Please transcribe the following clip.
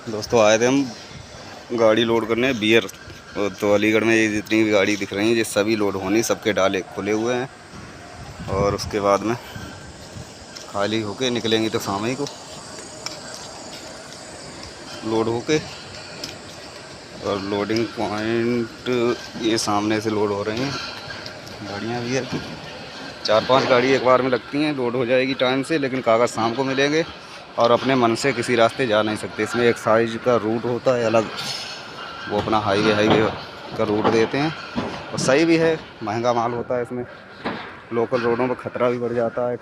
दोस्तों आए थे हम गाड़ी लोड करने बियर। तो अलीगढ़ में ये जितनी भी गाड़ी दिख रही हैं ये सभी लोड होनी, सबके डाले खुले हुए हैं और उसके बाद में खाली होके निकलेंगी तो शाम को लोड होके। और लोडिंग पॉइंट ये सामने से लोड हो रही हैं गाड़ियाँ बियर की। 4-5 गाड़ी एक बार में लगती हैं, लोड हो जाएगी टाइम से, लेकिन कागज़ शाम को मिलेंगे और अपने मन से किसी रास्ते जा नहीं सकते। इसमें एक साइज का रूट होता है अलग, वो अपना हाईवे का रूट देते हैं और सही भी है। महंगा माल होता है इसमें, लोकल रोडों पर ख़तरा भी बढ़ जाता है।